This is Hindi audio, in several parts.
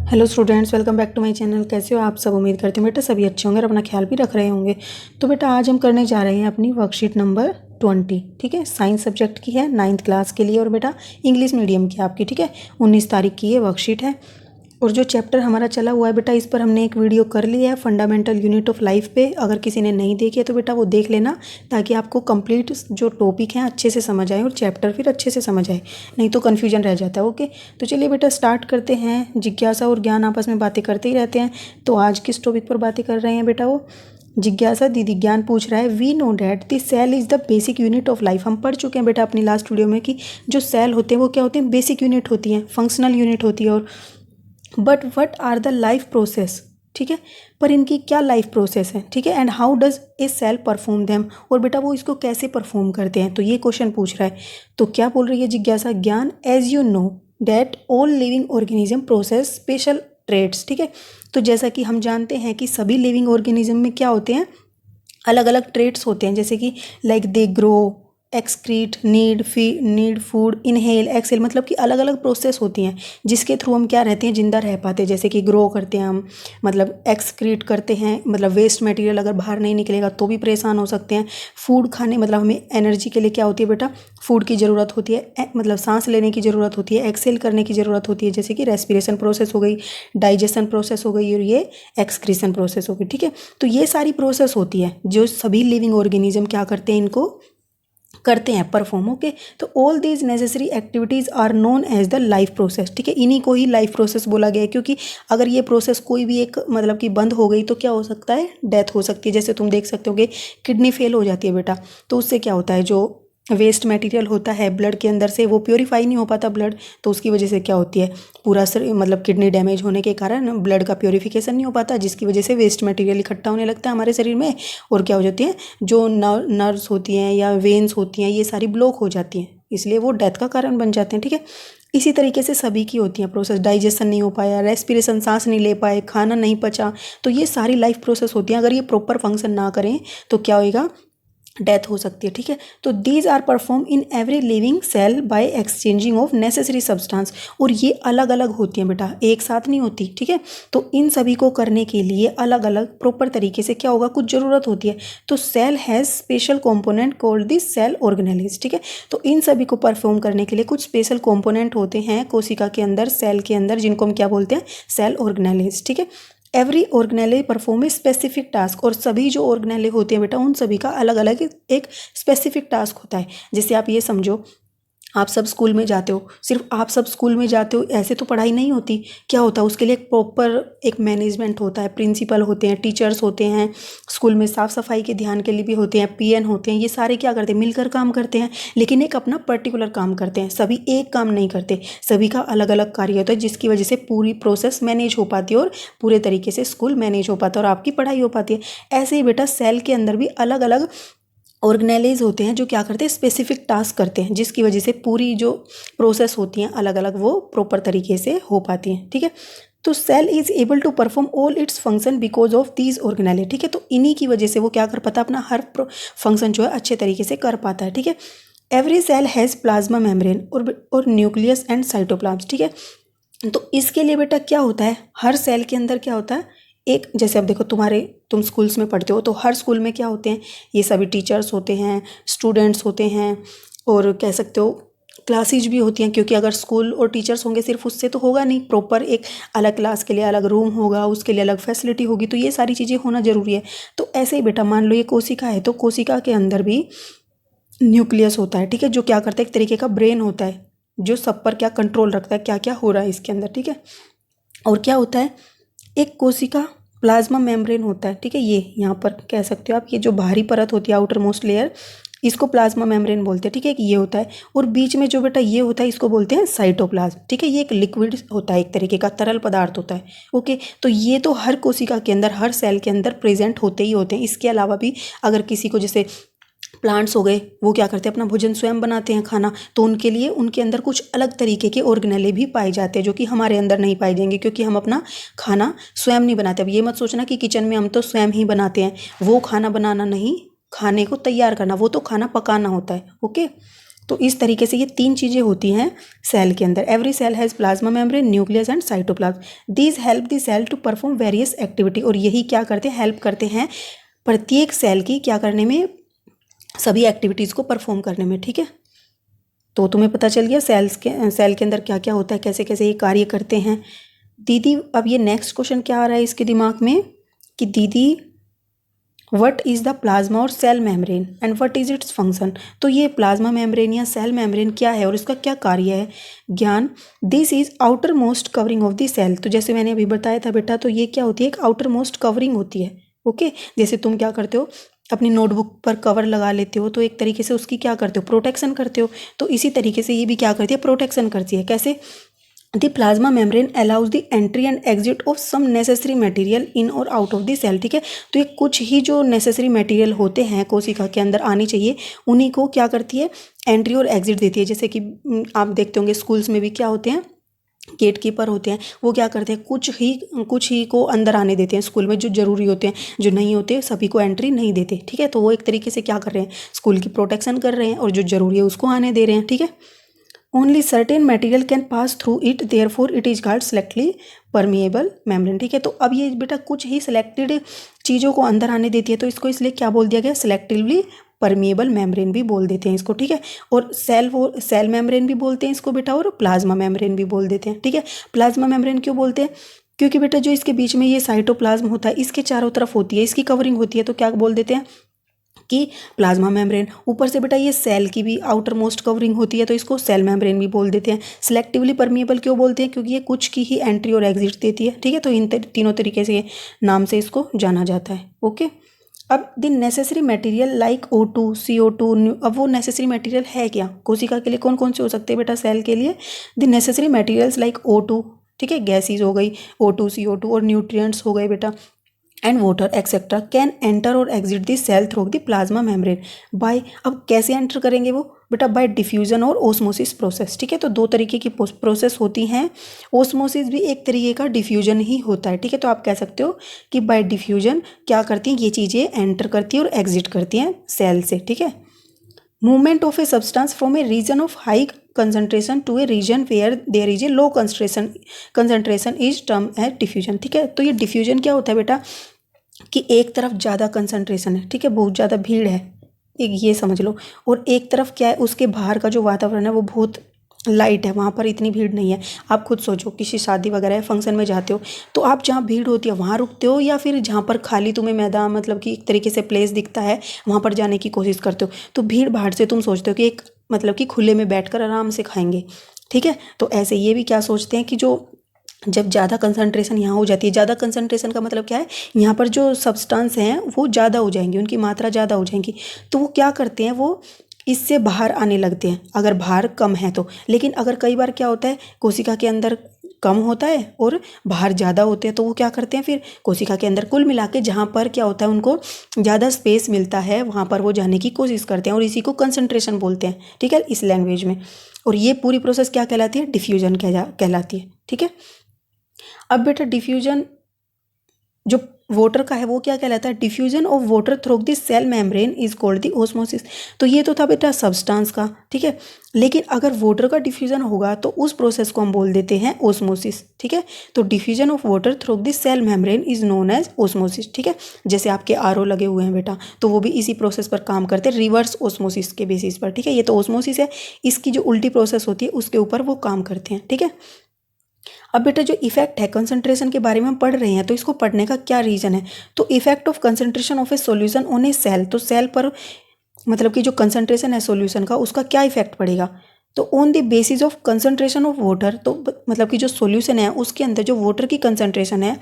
Hello students, welcome back to my channel. कैसे हो आप सब? उम्मीद करती हूँ बेटा सभी अच्छे होंगे और अपना ख्याल भी रख रहे होंगे। तो बेटा आज हम करने जा रहे हैं अपनी वर्कशीट नंबर 20। ठीक है, साइंस सब्जेक्ट की है, 9th क्लास के लिए और बेटा इंग्लिश मीडियम की आपकी। ठीक है, 19 तारीख की ये वर्कशीट है। और जो चैप्टर हमारा चला हुआ है बेटा, इस पर हमने एक वीडियो कर लिया है फंडामेंटल यूनिट ऑफ लाइफ पे। अगर किसी ने नहीं देखी है तो बेटा वो देख लेना, ताकि आपको कंप्लीट जो टॉपिक हैं अच्छे से समझ आए और चैप्टर फिर अच्छे से समझ आए, नहीं तो कन्फ्यूजन रह जाता है। ओके, तो चलिए बेटा स्टार्ट करते हैं। जिज्ञासा और ज्ञान आपस में बातें करते ही रहते हैं, तो आज किस टॉपिक पर बातें कर रहे हैं बेटा? वो जिज्ञासा दीदी ज्ञान पूछ रहा है, we know that the cell is the basic unit of life. हम पढ़ चुके हैं बेटा अपनी लास्ट वीडियो में कि जो सेल होते हैं वो क्या होते हैं? बेसिक यूनिट होती हैं, फंक्शनल यूनिट होती है। और but what are the life process? ठीक है, पर इनकी क्या लाइफ प्रोसेस है? ठीक है, and how does a cell perform them? और बेटा वो इसको कैसे परफॉर्म करते हैं, तो ये क्वेश्चन पूछ रहा है। तो क्या बोल रही है जिज्ञासा? ज्ञान as you know that all living organism process special traits. ठीक है, तो जैसा कि हम जानते हैं कि सभी लिविंग ऑर्गेनिज्म में क्या होते हैं? अलग अलग ट्रेट्स होते हैं, जैसे कि like they grow, excrete, need food, inhale, exhale, मतलब कि अलग अलग प्रोसेस होती हैं जिसके थ्रू हम क्या रहते हैं? जिंदा रह पाते हैं। जैसे कि ग्रो करते हैं हम, मतलब एक्सक्रीट करते हैं, मतलब वेस्ट मटेरियल अगर बाहर नहीं निकलेगा तो भी परेशान हो सकते हैं। फूड खाने, मतलब हमें एनर्जी के लिए क्या होती है बेटा? फूड की ज़रूरत होती है, मतलब सांस लेने की ज़रूरत होती है। एक्सेल करने की ज़रूरत होती है, जैसे कि रेस्पिरेशन प्रोसेस हो गई, डाइजेशन प्रोसेस हो गई और ये एक्सक्रीशन प्रोसेस हो गई। ठीक है, तो ये सारी प्रोसेस होती है जो सभी लिविंग ऑर्गेनिज्म क्या करते हैं? इनको करते हैं परफॉर्म। ओके, तो all these necessary activities are known as the life process. ठीक है, इन्हीं को ही लाइफ प्रोसेस बोला गया है, क्योंकि अगर ये प्रोसेस कोई भी एक मतलब कि बंद हो गई तो क्या हो सकता है? डेथ हो सकती है। जैसे तुम देख सकते हो कि किडनी फेल हो जाती है बेटा, तो उससे क्या होता है? जो वेस्ट मटेरियल होता है ब्लड के अंदर से, वो प्योरीफाई नहीं हो पाता ब्लड, तो उसकी वजह से क्या होती है? पूरा मतलब किडनी डैमेज होने के कारण ब्लड का प्योरीफिकेशन नहीं हो पाता, जिसकी वजह से वेस्ट मटेरियल इकट्ठा होने लगता है हमारे शरीर में। और क्या हो जाती है? जो नर्व्स होती हैं या वेन्स होती हैं, ये सारी ब्लॉक हो जाती हैं, इसलिए वो डेथ का कारण बन जाते हैं। ठीक है, इसी तरीके से सभी की होती हैं प्रोसेस। डाइजेशन नहीं हो पाया, रेस्पिरेशन, सांस नहीं ले पाए, खाना नहीं पचा, तो ये सारी लाइफ प्रोसेस होती हैं। अगर ये प्रॉपर फंक्शन ना करें तो क्या होएगा? डेथ हो सकती है। ठीक है, तो these are perform in every living cell by exchanging of necessary substance. और ये अलग अलग होती हैं बेटा, एक साथ नहीं होती। ठीक है, तो इन सभी को करने के लिए अलग अलग प्रॉपर तरीके से क्या होगा? कुछ ज़रूरत होती है। तो cell has special component called this cell organelles. ठीक है, तो इन सभी को परफॉर्म करने के लिए कुछ स्पेशल कॉम्पोनेंट होते हैं कोशिका के अंदर, सेल के अंदर, जिनको हम क्या बोलते हैं? Cell organelles. ठीक है, every organelle perform a specific task. और सभी जो ऑर्गेनेले होते हैं बेटा, उन सभी का अलग अलग एक स्पेसिफिक टास्क होता है। जैसे आप ये समझो, आप सब स्कूल में जाते हो, सिर्फ आप सब स्कूल में जाते हो ऐसे तो पढ़ाई नहीं होती। क्या होता है? उसके लिए एक प्रॉपर एक मैनेजमेंट होता है, प्रिंसिपल होते हैं, टीचर्स होते हैं, स्कूल में साफ सफाई के ध्यान के लिए भी होते हैं, पीएन होते हैं। ये सारे क्या करते हैं? मिलकर काम करते हैं, लेकिन एक अपना पर्टिकुलर काम करते हैं। सभी एक काम नहीं करते, सभी का अलग अलग कार्य होता है, जिसकी वजह से पूरी प्रोसेस मैनेज हो पाती है और पूरे तरीके से स्कूल मैनेज हो पाता है और आपकी पढ़ाई हो पाती है। ऐसे ही बेटा सेल के अंदर भी अलग अलग ऑर्गेनाइज होते हैं जो क्या करते हैं? स्पेसिफिक टास्क करते हैं, जिसकी वजह से पूरी जो प्रोसेस होती हैं अलग अलग, वो प्रॉपर तरीके से हो पाती हैं। ठीक है, तो cell is able to perform all its function because of these organise. ठीक है, तो इन्हीं की वजह से वो क्या कर पाता है? अपना हर फंक्शन जो है अच्छे तरीके से कर पाता है। ठीक है, every cell has plasma membrane और न्यूक्लियस एंड साइटोप्लाज्म। ठीक है, तो इसके लिए बेटा क्या होता है? हर सेल के अंदर क्या होता है? एक, जैसे अब देखो तुम स्कूल्स में पढ़ते हो, तो हर स्कूल में क्या होते हैं? ये सभी टीचर्स होते हैं, स्टूडेंट्स होते हैं, और कह सकते हो क्लासेज भी होती हैं, क्योंकि अगर स्कूल और टीचर्स होंगे सिर्फ, उससे तो होगा नहीं। प्रॉपर एक अलग क्लास के लिए अलग रूम होगा, उसके लिए अलग फैसिलिटी होगी, तो ये सारी चीज़ें होना ज़रूरी है। तो ऐसे ही बेटा मान लो ये कोशिका है, तो कोशिका के अंदर भी न्यूक्लियस होता है। ठीक है, जो क्या करता है? एक तरीके का ब्रेन होता है, जो सब पर क्या कंट्रोल रखता है, क्या क्या हो रहा है इसके अंदर। ठीक है, और क्या होता है? एक कोशिका प्लाज्मा मेम्ब्रेन होता है। ठीक है, ये यहाँ पर कह सकते हो आप, ये जो बाहरी परत होती है, आउटर मोस्ट लेयर, इसको प्लाज्मा मेम्ब्रेन बोलते हैं। ठीक है, ये होता है, और बीच में जो बेटा ये होता है, इसको बोलते हैं साइटोप्लाज्म। ठीक है, ये एक लिक्विड होता है, एक तरीके का तरल पदार्थ होता है। ओके, तो ये तो हर कोशिका के अंदर, हर सेल के अंदर प्रेजेंट होते ही होते हैं। इसके अलावा भी अगर किसी को, जैसे प्लांट्स हो गए, वो क्या करते हैं? अपना भोजन स्वयं बनाते हैं, खाना, तो उनके लिए उनके अंदर कुछ अलग तरीके के ऑर्गेनेले भी पाए जाते हैं, जो कि हमारे अंदर नहीं पाए जाएंगे, क्योंकि हम अपना खाना स्वयं नहीं बनाते। अब ये मत सोचना कि किचन में हम तो स्वयं ही बनाते हैं, वो खाना बनाना नहीं, खाने को तैयार करना, वो तो खाना पकाना होता है। ओके, तो इस तरीके से ये 3 चीज़ें होती हैं सेल के अंदर। Every cell has plasma membrane, nucleus and cytoplasm. These help the cell to perform various activity. और यही क्या करते हैं, हेल्प करते हैं प्रत्येक सेल की क्या करने में, सभी एक्टिविटीज़ को परफॉर्म करने में। ठीक है, तो तुम्हें पता चल गया सेल के अंदर क्या क्या होता है, कैसे कैसे ये कार्य करते हैं। दीदी अब ये नेक्स्ट क्वेश्चन क्या आ रहा है इसके दिमाग में कि दीदी व्हाट इज़ द प्लाज्मा और cell membrane and what is its function. तो ये प्लाज्मा मेम्ब्रेन या सेल मेम्ब्रेन क्या है और इसका क्या कार्य है। ज्ञान, this is outermost covering of the cell. तो जैसे मैंने अभी बताया था बेटा, तो ये क्या होती है, एक आउटर मोस्ट कवरिंग होती है। ओके, जैसे तुम क्या करते हो, अपनी नोटबुक पर कवर लगा लेते हो, तो एक तरीके से उसकी क्या करते हो, प्रोटेक्शन करते हो। तो इसी तरीके से ये भी क्या करती है, प्रोटेक्शन करती है। कैसे, the plasma membrane allows the entry and exit of some necessary material in और आउट ऑफ द सेल। ठीक है, तो ये कुछ ही जो नेसेसरी मटेरियल होते हैं कोशिका के अंदर आनी चाहिए, उन्हीं को क्या करती है, एंट्री और एग्जिट देती है। जैसे कि आप देखते होंगे स्कूल्स में भी क्या होते हैं, गेट कीपर होते हैं, वो क्या करते हैं, कुछ ही को अंदर आने देते हैं स्कूल में, जो जरूरी होते हैं, जो नहीं होते सभी को एंट्री नहीं देते। ठीक है, तो वो एक तरीके से क्या कर रहे हैं, स्कूल की प्रोटेक्शन कर रहे हैं, और जो जरूरी है उसको आने दे रहे हैं। ठीक है, only certain material can pass through it, therefore it is called selectively permeable membrane. ठीक है, तो अब ये बेटा कुछ ही सिलेक्टेड चीज़ों को अंदर आने देती है, तो इसको इसलिए क्या बोल दिया गया, सिलेक्टिवली परमिएबल मेम्ब्रेन भी बोल देते हैं इसको। ठीक है, और सेल मेम्ब्रेन भी बोलते हैं इसको बेटा, और प्लाज्मा मेम्ब्रेन भी बोल देते हैं। ठीक है, प्लाज्मा मेम्ब्रेन क्यों बोलते हैं, क्योंकि बेटा जो इसके बीच में ये साइटोप्लाज्म होता है, इसके चारों तरफ होती है, इसकी कवरिंग होती है, तो क्या बोल देते हैं कि प्लाज्मा मेम्ब्रेन। ऊपर से बेटा ये सेल की भी आउटर मोस्ट कवरिंग होती है, तो इसको सेल मेम्ब्रेन भी बोल देते हैं। सिलेक्टिवली परमिएबल क्यों बोलते हैं, क्योंकि ये कुछ की ही एंट्री और एग्जिट देती है। ठीक है, तो इन तीनों तरीके से नाम से इसको जाना जाता है। ओके, अब the necessary material like O2, CO2, अब वो नेसेसरी मटेरियल है क्या कोशिका के लिए, कौन कौन से हो सकते हैं बेटा सेल के लिए। The necessary materials like O2, ठीक है, गैसेज हो गई O2, CO2, और न्यूट्रिएंट्स हो गए बेटा, and water etcetera, can enter और exit the cell through the plasma membrane by. अब कैसे एंटर करेंगे वो बेटा, बाय डिफ्यूजन और ओस्मोसिस प्रोसेस। ठीक है, तो 2 तरीके की प्रोसेस होती हैं। ओस्मोसिस भी एक तरीके का डिफ्यूजन ही होता है। ठीक है, तो आप कह सकते हो कि बाय डिफ्यूजन क्या करती हैं ये चीज़ें, एंटर करती हैं और एग्जिट करती हैं सेल से। ठीक है, movement of a substance from a region of high concentration to a region where there is a low concentration is term as diffusion. ठीक है, तो ये डिफ्यूजन क्या होता है बेटा, कि एक तरफ ज़्यादा कंसंट्रेशन है, ठीक है, बहुत ज़्यादा भीड़ है, एक ये समझ लो, और एक तरफ क्या है, उसके बाहर का जो वातावरण है वो बहुत लाइट है, वहाँ पर इतनी भीड़ नहीं है। आप खुद सोचो, किसी शादी वगैरह फंक्शन में जाते हो, तो आप जहाँ भीड़ होती है वहाँ रुकते हो, या फिर जहाँ पर खाली तुम्हें मैदान, मतलब कि एक तरीके से प्लेस दिखता है, वहाँ पर जाने की कोशिश करते हो। तो भीड़ भाड़ से तुम सोचते हो कि एक मतलब कि खुले में बैठकर आराम से खाएंगे। ठीक है, तो ऐसे ये भी क्या सोचते हैं कि जो जब ज़्यादा कंसंट्रेशन यहाँ हो जाती है, ज़्यादा कंसंट्रेशन का मतलब क्या है, यहाँ पर जो सब्सटेंस हैं वो ज़्यादा हो जाएंगी, उनकी मात्रा ज़्यादा हो जाएंगी, तो वो क्या करते हैं, वो इससे बाहर आने लगते हैं अगर बाहर कम है तो। लेकिन अगर कई बार क्या होता है, कोशिका के अंदर कम होता है और बाहर ज़्यादा होते हैं, तो वो क्या करते हैं, फिर कोशिका के अंदर कुल मिला के जहाँ पर क्या होता है, उनको ज़्यादा स्पेस मिलता है, वहाँ पर वो जाने की कोशिश करते हैं, और इसी को कंसंट्रेशन बोलते हैं। ठीक है, इस लैंग्वेज में। और ये पूरी प्रोसेस क्या कहलाती है, डिफ्यूजन कहलाती है। ठीक है, अब बेटा डिफ्यूजन जो वाटर का है वो क्या कहलाता है, diffusion of water through the cell membrane is called the osmosis. तो ये तो था बेटा सब्सटेंस का। ठीक है, लेकिन अगर वाटर का डिफ्यूजन होगा तो उस प्रोसेस को हम बोल देते हैं ओस्मोसिस। ठीक है, तो diffusion of water through the cell membrane is known as osmosis. ठीक है, जैसे आपके आरओ लगे हुए हैं बेटा, तो वो भी इसी प्रोसेस पर काम करते हैं, रिवर्स ओस्मोसिस के बेसिस पर। ठीक है, ये तो ओस्मोसिस है, इसकी जो उल्टी प्रोसेस होती है उसके ऊपर वो काम करते हैं। ठीक है, अब बेटा जो इफेक्ट है कंसंट्रेशन के बारे में हम पढ़ रहे हैं, तो इसको पढ़ने का क्या रीज़न है, तो effect of concentration of a solution on a cell, तो सेल पर मतलब कि जो कंसंट्रेशन है सॉल्यूशन का, उसका क्या इफेक्ट पड़ेगा, तो on the basis of concentration of water, तो मतलब कि जो सॉल्यूशन है उसके अंदर जो वाटर की कंसंट्रेशन है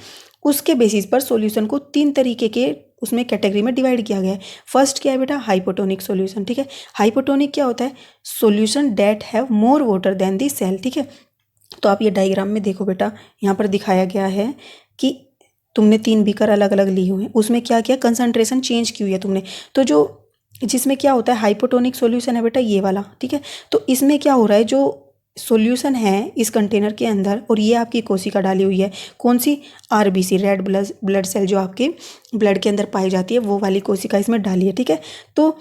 उसके बेसिस पर सॉल्यूशन को 3 तरीके के उसमें कैटेगरी में डिवाइड किया गया है। फर्स्ट क्या है बेटा, हाइपोटोनिक सॉल्यूशन। ठीक है, हाइपोटोनिक क्या होता है, solution that have more water than the cell. ठीक है, तो आप ये डायग्राम में देखो बेटा, यहाँ पर दिखाया गया है कि तुमने 3 बीकर अलग अलग लिए हुए हैं, उसमें क्या किया, कंसंट्रेशन चेंज की हुई है तुमने, तो जो जिसमें क्या होता है हाइपोटोनिक सॉल्यूशन है बेटा ये वाला। ठीक है, तो इसमें क्या हो रहा है, जो सॉल्यूशन है इस कंटेनर के अंदर, और ये आपकी कोशिका डाली हुई है, कौन सी, आरबीसी, रेड ब्लड सेल, जो आपके ब्लड के अंदर पाई जाती है, वो वाली कोशिका इसमें डाली है। ठीक है, तो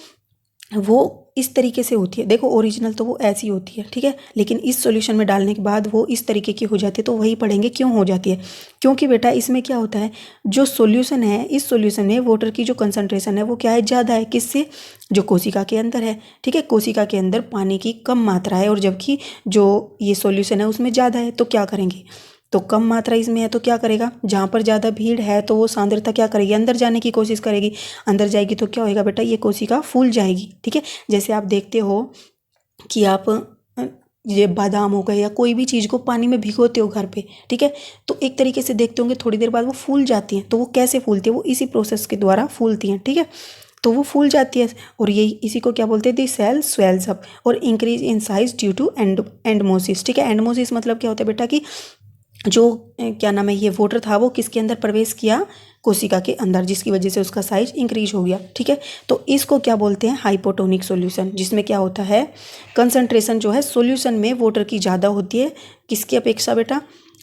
वो इस तरीके से होती है। देखो ओरिजिनल तो वो ऐसी होती है, ठीक है, लेकिन इस सॉल्यूशन में डालने के बाद वो इस तरीके की हो जाती है। तो वही पढ़ेंगे क्यों हो जाती है। क्योंकि बेटा इसमें क्या होता है, जो सॉल्यूशन है, इस सॉल्यूशन में वाटर की जो कंसंट्रेशन है वो क्या है, ज़्यादा है। किससे, जो कोशिका के अंदर है, ठीक है, कोशिका के अंदर पानी की कम मात्रा है और जबकि जो ये सॉल्यूशन है उसमें ज़्यादा है। तो क्या करेंगे, तो कम मात्रा इसमें है तो क्या करेगा, जहाँ पर ज़्यादा भीड़ है तो वो सांद्रता क्या करेगी, अंदर जाने की कोशिश करेगी। अंदर जाएगी तो क्या होएगा बेटा, ये कोशिका फूल जाएगी, ठीक है। जैसे आप देखते हो कि आप ये बादाम हो गए या कोई भी चीज़ को पानी में भिगोते हो घर पे, ठीक है, तो एक तरीके से देखते होंगे थोड़ी देर बाद वो फूल जाती हैं। तो वो कैसे फूलती है, वो इसी प्रोसेस के द्वारा फूलती हैं, ठीक है। तो वो फूल जाती है और ये इसी को क्या बोलते हैं, दी सेल स्वेल्स अप और increase in size due to endosmosis, ठीक है। एंडमोसिस मतलब क्या होता है बेटा कि जो क्या नाम है, ये वाटर था वो किसके अंदर प्रवेश किया, कोशिका के अंदर, जिसकी वजह से उसका साइज इंक्रीज हो गया, ठीक है। तो इसको क्या बोलते हैं, हाइपोटोनिक सॉल्यूशन, जिसमें क्या होता है, कंसंट्रेशन जो है सॉल्यूशन में वाटर की ज़्यादा होती है, किसकी अपेक्षा बेटा,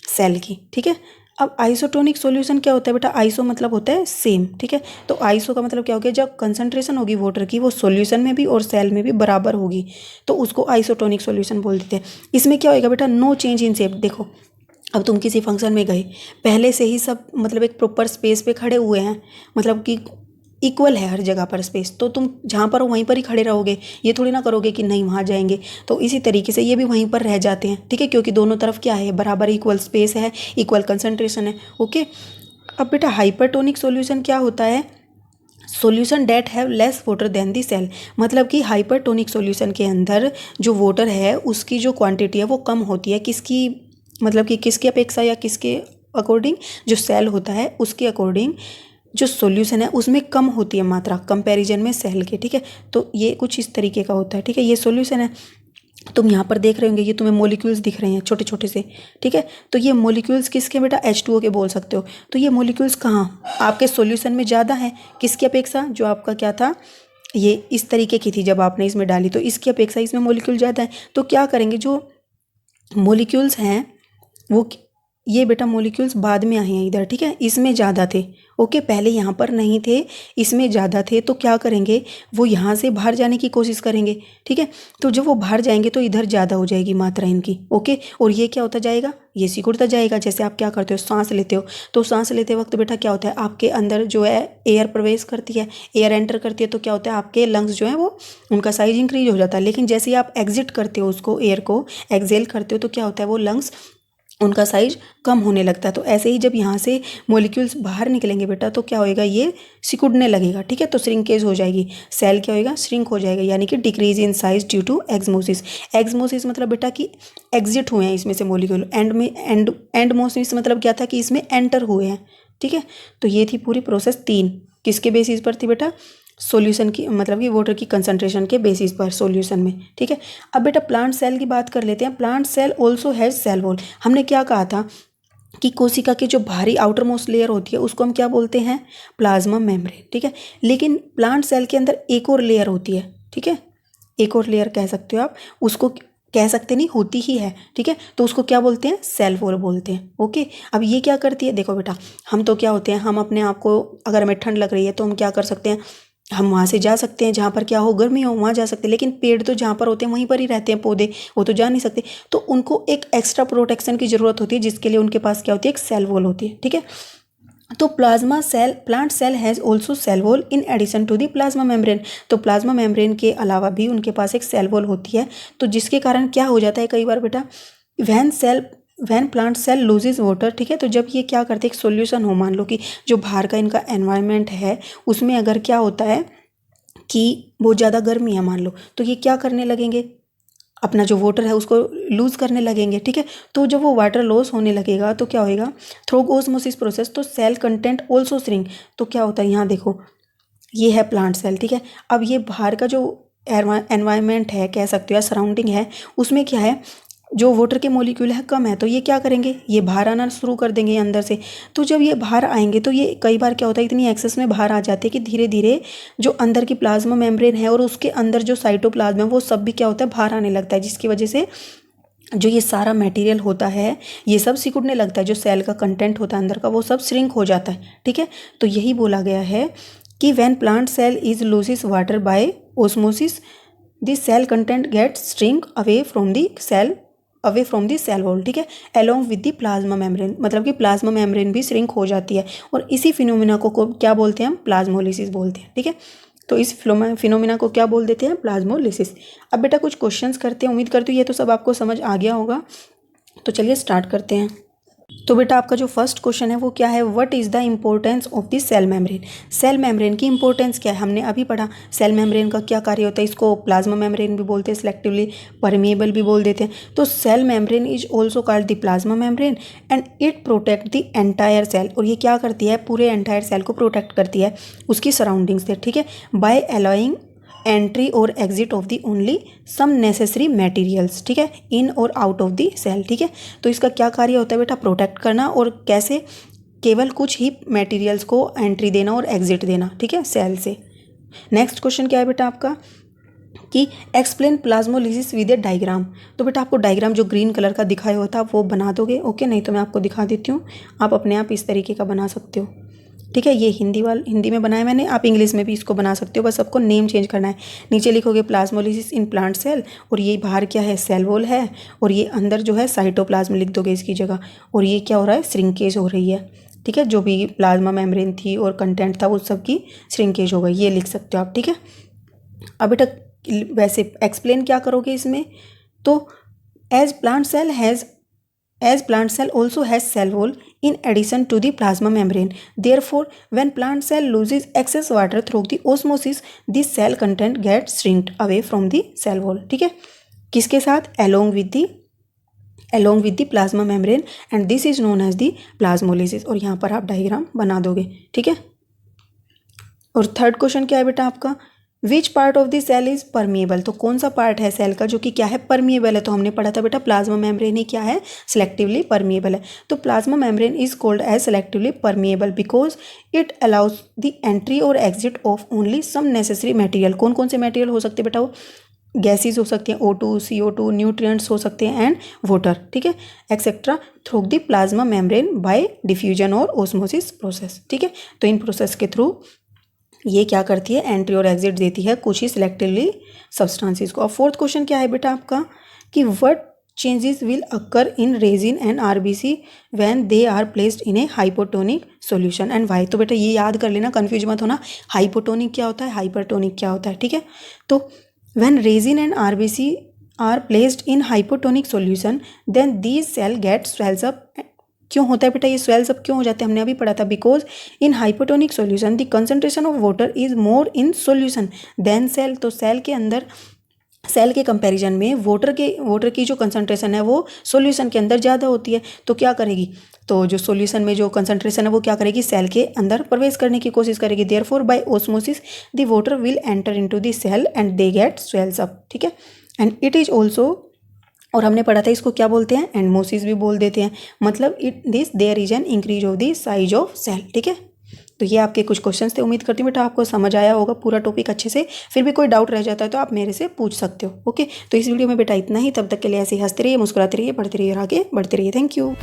सेल की, ठीक है। अब आइसोटोनिक सॉल्यूशन क्या होता है बेटा, आइसो मतलब होता है सेम, ठीक है। तो आइसो का मतलब क्या हो गया, जब कंसंट्रेशन होगी वाटर की वो सॉल्यूशन में भी और सेल में भी बराबर होगी, तो उसको आइसोटोनिक सॉल्यूशन बोल देते हैं। इसमें क्या होएगा बेटा, नो चेंज इन शेप। देखो अब तुम किसी फंक्शन में गए, पहले से ही सब मतलब एक प्रॉपर स्पेस पे खड़े हुए हैं, मतलब कि इक्वल है हर जगह पर स्पेस, तो तुम जहाँ पर हो वहीं पर ही खड़े रहोगे, ये थोड़ी ना करोगे कि नहीं वहाँ जाएंगे। तो इसी तरीके से ये भी वहीं पर रह जाते हैं, ठीक है, क्योंकि दोनों तरफ क्या है, बराबर इक्वल स्पेस है, इक्वल कंसंट्रेशन है, ओके। अब बेटा हाइपरटोनिक सॉल्यूशन क्या होता है, solution that have less water than the cell, मतलब कि हाइपरटोनिक सॉल्यूशन के अंदर जो वाटर है उसकी जो क्वांटिटी है वो कम होती है, किसकी, मतलब कि किसकी अपेक्षा या किसके अकॉर्डिंग, जो सेल होता है उसके अकॉर्डिंग जो सॉल्यूशन है उसमें कम होती है मात्रा कंपैरिजन में सेल के, ठीक है। तो ये कुछ इस तरीके का होता है, ठीक है, ये सॉल्यूशन है। तुम यहाँ पर देख रहे होंगे, ये तुम्हें मॉलिक्यूल्स दिख रहे हैं छोटे छोटे से, ठीक है। तो ये मॉलिक्यूल्स किसके बेटा, H2O के बोल सकते हो। तो ये मॉलिक्यूल्स कहाँ, आपके सॉल्यूशन में ज़्यादा है, किसकी अपेक्षा, जो आपका क्या था, ये इस तरीके की थी जब आपने इसमें डाली, तो इसकी अपेक्षा इसमें मॉलिक्यूल ज़्यादा है। तो क्या करेंगे, जो मॉलिक्यूल्स हैं वो ये बेटा मॉलिक्यूल्स बाद में आए हैं इधर, ठीक है, इसमें ज़्यादा थे, ओके, पहले यहाँ पर नहीं थे, इसमें ज़्यादा थे। तो क्या करेंगे, वो यहाँ से बाहर जाने की कोशिश करेंगे, ठीक है। तो जब वो बाहर जाएंगे तो इधर ज़्यादा हो जाएगी मात्रा इनकी, ओके, और ये क्या होता जाएगा, ये सिकुड़ता जाएगा। जैसे आप क्या करते हो, सांस लेते हो, तो सांस लेते वक्त बेटा क्या होता है, आपके अंदर जो है एयर प्रवेश करती है, एयर एंटर करती है, तो क्या होता है, आपके लंग्स जो है वो उनका साइज इंक्रीज हो जाता है। लेकिन जैसे ही आप एग्जिट करते हो उसको, एयर को एक्सेल करते हो, तो क्या होता है, वो लंग्स उनका साइज कम होने लगता है। तो ऐसे ही जब यहाँ से मॉलिक्यूल्स बाहर निकलेंगे बेटा तो क्या होएगा, ये सिकुड़ने लगेगा, ठीक है। तो श्रिंकेज हो जाएगी, सेल क्या होएगा, श्रिंक हो जाएगा, यानी कि decrease in size due to exosmosis. Exosmosis मतलब बेटा कि एग्जिट हुए हैं इसमें से मॉलिक्यूल, एंडमोसिस मतलब क्या था कि इसमें एंटर हुए हैं, ठीक है। तो ये थी पूरी प्रोसेस, तीन किसके बेसिस पर थी बेटा, सॉल्यूशन की, मतलब कि वाटर की कंसंट्रेशन के बेसिस पर सॉल्यूशन में, ठीक है। अब बेटा प्लांट सेल की बात कर लेते हैं। Plant cell also has cell wall. हमने क्या कहा था कि कोशिका की जो बाहरी आउटर मोस्ट लेयर होती है उसको हम क्या बोलते हैं, प्लाज्मा मेम्ब्रेन, ठीक है। लेकिन प्लांट सेल के अंदर एक और लेयर होती है, ठीक है, एक और लेयर कह सकते हो आप उसको, कह सकते नहीं, होती ही है, ठीक है। तो उसको क्या बोलते हैं, सेल वॉल बोलते हैं, ओके। अब ये क्या करती है, देखो बेटा हम तो क्या होते हैं, हम अपने आप को, अगर हमें ठंड लग रही है तो हम क्या कर सकते हैं, हम वहाँ से जा सकते हैं, जहाँ पर क्या हो, गर्मी हो वहाँ जा सकते हैं। लेकिन पेड़ तो जहाँ पर होते हैं वहीं पर ही रहते हैं, पौधे वो तो जा नहीं सकते। तो उनको एक एक्स्ट्रा प्रोटेक्शन की ज़रूरत होती है, जिसके लिए उनके पास क्या होती है, एक सेल वॉल होती है, ठीक है। तो plasma cell, plant cell has also cell wall in addition to the plasma membrane. तो प्लाज्मा मेम्ब्रेन के अलावा भी उनके पास एक सेल वॉल होती है। तो जिसके कारण क्या हो जाता है कई बार बेटा, when plant cell loses water, ठीक है। तो जब ये क्या करते हैं, एक सोल्यूशन हो, मान लो कि जो बाहर का इनका एनवायरनमेंट है उसमें अगर क्या होता है कि बहुत ज़्यादा गर्मी है मान लो, तो ये क्या करने लगेंगे, अपना जो वाटर है उसको लूज़ करने लगेंगे, ठीक है। तो जब वो वाटर लॉस होने लगेगा तो क्या होएगा, थ्रू ऑस्मोसिस प्रोसेस, तो सेल कंटेंट ऑल्सो श्रिंक। तो क्या होता है, यहाँ देखो ये है प्लांट सेल, ठीक है। अब ये बाहर का जो एनवायरनमेंट है कह सकते हो या सराउंडिंग है, उसमें क्या है, जो वाटर के मॉलिक्यूल है कम है, तो ये क्या करेंगे, ये बाहर आना शुरू कर देंगे अंदर से। तो जब ये बाहर आएंगे तो ये कई बार क्या होता है, इतनी एक्सेस में बाहर आ जाते हैं कि धीरे धीरे जो अंदर की प्लाज्मा मेम्ब्रेन है और उसके अंदर जो साइटोप्लाज्म है वो सब भी क्या होता है, बाहर आने लगता है, जिसकी वजह से जो ये सारा मटेरियल होता है ये सब सिकुड़ने लगता है, जो सेल का कंटेंट होता है अंदर का वो सब श्रिंक हो जाता है, ठीक है। तो यही बोला गया है कि when plant cell is loses water by osmosis, the cell content gets shrink away from the cell wall, ठीक है, along with the plasma membrane, मतलब कि प्लाज्मा मेम्ब्रेन भी श्रिंक हो जाती है और इसी फिनोमिना को क्या बोलते हैं हम, प्लाज्मोलिसिस बोलते हैं, ठीक है। तो इस फिनोमिना को क्या बोल देते हैं, प्लाज्मोलिसिस। अब बेटा कुछ क्वेश्चंस करते हैं, उम्मीद करती हूँ ये तो सब आपको समझ आ गया होगा। तो चलिए स्टार्ट करते हैं। तो बेटा आपका जो फर्स्ट क्वेश्चन है वो क्या है, what is the importance of the cell membrane. Cell membrane की इंपॉर्टेंस क्या है, हमने अभी पढ़ा सेल मेम्ब्रेन का क्या कार्य होता है, इसको प्लाज्मा मेम्ब्रेन भी बोलते हैं, सिलेक्टिवली परमिएबल भी बोल देते हैं। तो cell membrane is also called the plasma membrane and it protect the entire cell, और ये क्या करती है, पूरे एंटायर सेल को प्रोटेक्ट करती है उसकी सराउंडिंग से, ठीक है, बाय अलाउइंग एंट्री और exit of the only some necessary materials, ठीक है, इन और आउट ऑफ दी सेल, ठीक है। तो इसका क्या कार्य होता है बेटा, प्रोटेक्ट करना, और कैसे, केवल कुछ ही मटेरियल्स को एंट्री देना और एग्जिट देना, ठीक है, सेल से। नेक्स्ट क्वेश्चन क्या है बेटा आपका कि explain plasmolysis with A diagram. तो बेटा आपको डायग्राम जो ग्रीन कलर का दिखाया हुआ था वो बना दोगे, ओके, नहीं तो मैं आपको दिखा देती हूँ, आप अपने आप इस तरीके का बना सकते हो, ठीक है। ये हिंदी में बनाया मैंने, आप इंग्लिश में भी इसको बना सकते हो, बस आपको नेम चेंज करना है। नीचे लिखोगे प्लाज्मोलिसिस इन प्लांट सेल, और ये बाहर क्या है, सेल वॉल है, और ये अंदर जो है साइटोप्लाज्म लिख दोगे इसकी जगह, और ये क्या हो रहा है, श्रिंकेज हो रही है, ठीक है, जो भी प्लाज्मा मेम्ब्रेन थी और कंटेंट था वो सब की श्रिंकेज हो गई, ये लिख सकते हो आप, ठीक है। अब बेटा वैसे एक्सप्लेन क्या करोगे इसमें, तो as plant cell also has cell wall in addition to the plasma membrane. Therefore, when plant cell loses excess water through the osmosis, the cell content gets shrinked away from the cell wall. ठीक है, किसके साथ, along with the plasma membrane, and this is known as the plasmolysis। और यहाँ पर आप डायग्राम बना दोगे, ठीक है। और थर्ड क्वेश्चन क्या है बेटा आपका, which part of the cell is permeable. तो कौन सा पार्ट है सेल का जो कि क्या है, परमिएबल है। तो हमने पढ़ा था बेटा प्लाज्मा मेम्ब्रेन ही क्या है, सिलेक्टिवली परमिएबल है। तो plasma membrane is called as selectively permeable because it allows the entry और exit of only some necessary material. कौन कौन से मटेरियल हो सकते हैं बेटा, वो गैसेज हो सकती हैं, O2, CO2, न्यूट्रिएंट्स हो सकते हैं, एंड वाटर, ठीक है, etcetera, through the plasma membrane bye diffusion और ऑस्मोसिस प्रोसेस, ठीक है। तो इन प्रोसेस के थ्रू ये क्या करती है, एंट्री और एग्जिट देती है कुछ ही सिलेक्टिवली सब्सटेंसेस को। और फोर्थ क्वेश्चन क्या है बेटा आपका कि what changes will occur in raisin and RBC when they are placed in a hypotonic solution and why. तो बेटा ये याद कर लेना, कंफ्यूज मत होना, हाइपोटोनिक क्या होता है, हाइपरटोनिक क्या होता है, ठीक है। तो when raisin and RBC are placed in hypotonic solution then these cell get swells up. क्यों होता है बेटा ये स्वेल्स अप क्यों हो जाते हैं, हमने अभी पढ़ा था, because in hypotonic solution the concentration of water is more in solution than cell. तो सेल के अंदर, सेल के कंपैरिजन में वाटर की जो कंसंट्रेशन है वो सॉल्यूशन के अंदर ज़्यादा होती है। तो क्या करेगी, तो जो सॉल्यूशन में जो कंसंट्रेशन है वो क्या करेगी, सेल के अंदर प्रवेश करने की कोशिश करेगी। Therefore by osmosis the water will enter into the cell and they get swells up, ठीक है। एंड इट इज ऑल्सो, और हमने पढ़ा था इसको क्या बोलते हैं, एंडमोसिस भी बोल देते हैं, मतलब there is an increase of the size of cell, ठीक है। तो ये आपके कुछ क्वेश्चंस थे, उम्मीद करती हूँ बेटा आपको समझ आया होगा पूरा टॉपिक अच्छे से। फिर भी कोई डाउट रह जाता है तो आप मेरे से पूछ सकते हो, ओके। तो इस वीडियो में बेटा इतना ही, तब तक के लिए ऐसे ही हंसते रहिए, मुस्कुराते रहिए, पढ़ते रहिए और आगे बढ़ते रहिए। Thank you.